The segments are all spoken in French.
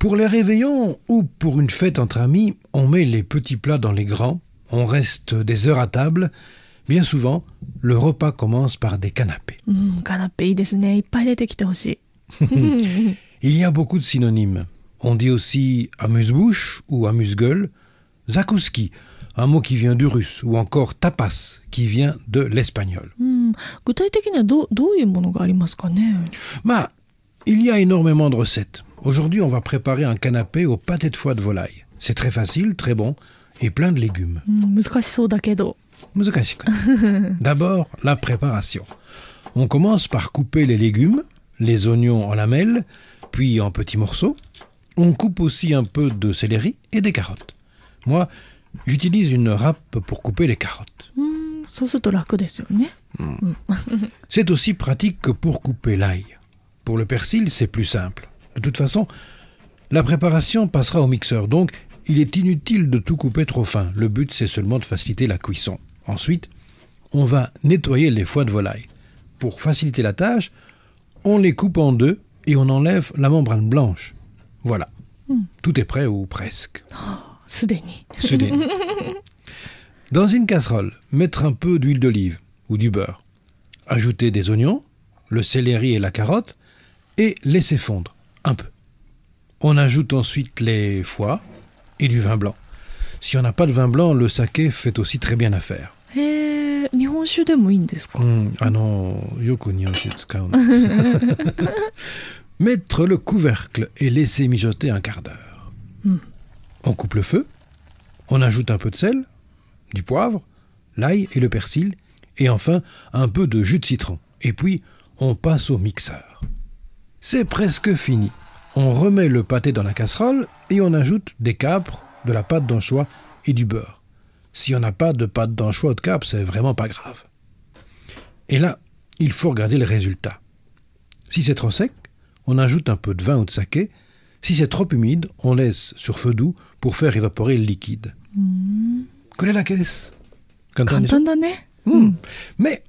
Pour les réveillons ou pour une fête entre amis, on met les petits plats dans les grands, on reste des heures à table. Bien souvent, le repas commence par des canapés. カナッペいいですね。いっぱい出てきてほしい。Il y a beaucoup de synonymes. On dit aussi amuse-bouche ou amuse-gueule, zakouski, un mot qui vient du russe, ou encore tapas, qui vient de l'espagnol. 具体的にはどういうものがありますかね。Il y a énormément de recettes. Aujourd'hui, on va préparer un canapé au pâté de foie de volaille. C'est très facile, très bon et plein de légumes. 難しそうだけど。D'abord, la préparation. On commence par couper les légumes, les oignons en lamelles, puis en petits morceaux. On coupe aussi un peu de céleri et des carottes. Moi, j'utilise une râpe pour couper les carottes. そうすると楽ですよね。C'est aussi pratique que pour couper l'ail. Pour le persil, c'est plus simple. De toute façon, la préparation passera au mixeur, donc il est inutile de tout couper trop fin. Le but, c'est seulement de faciliter la cuisson. Ensuite, on va nettoyer les foies de volaille. Pour faciliter la tâche, on les coupe en deux et on enlève la membrane blanche. Voilà. Tout est prêt ou presque. すでに。 Dans une casserole, mettre un peu d'huile d'olive ou du beurre. Ajouter des oignons, le céleri et la carotte et laisser fondre un peu. On ajoute ensuite les foies et du vin blanc. Si on n'a pas de vin blanc, le saké fait aussi très bien affaire. へえ、日本酒でもいいんですか。Yoku nihonshu tsukau no. Mettre le couvercle et laisser mijoter un quart d'heure. On coupe le feu, on ajoute un peu de sel, du poivre, l'ail et le persil, et enfin un peu de jus de citron. Et puis, on passe au mixeur. C'est presque fini. On remet le pâté dans la casserole et on ajoute des capres, de la pâte d'anchois et du beurre. Si on n'a pas de pâte d'anchois ou de capres, c'est vraiment pas grave. Et là, il faut regarder le résultat. Si c'est trop sec, on ajoute un peu de vin ou de saké. Si c'est trop humide, on laisse sur feu doux pour faire évaporer le liquide. Quelle est la caisse? 簡単だね。Mais,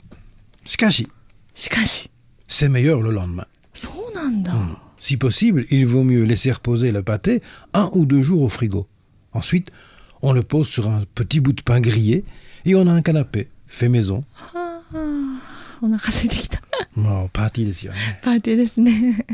shikashi, しかし。 c'est meilleur le lendemain. そうなんだ。 Si possible, il vaut mieux laisser reposer le pâté 1 ou 2 jours au frigo. Ensuite, on le pose sur un petit bout de pain grillé et on a un canapé fait maison. お腹空いてきた。もうパーティーですよね。パーティーですね。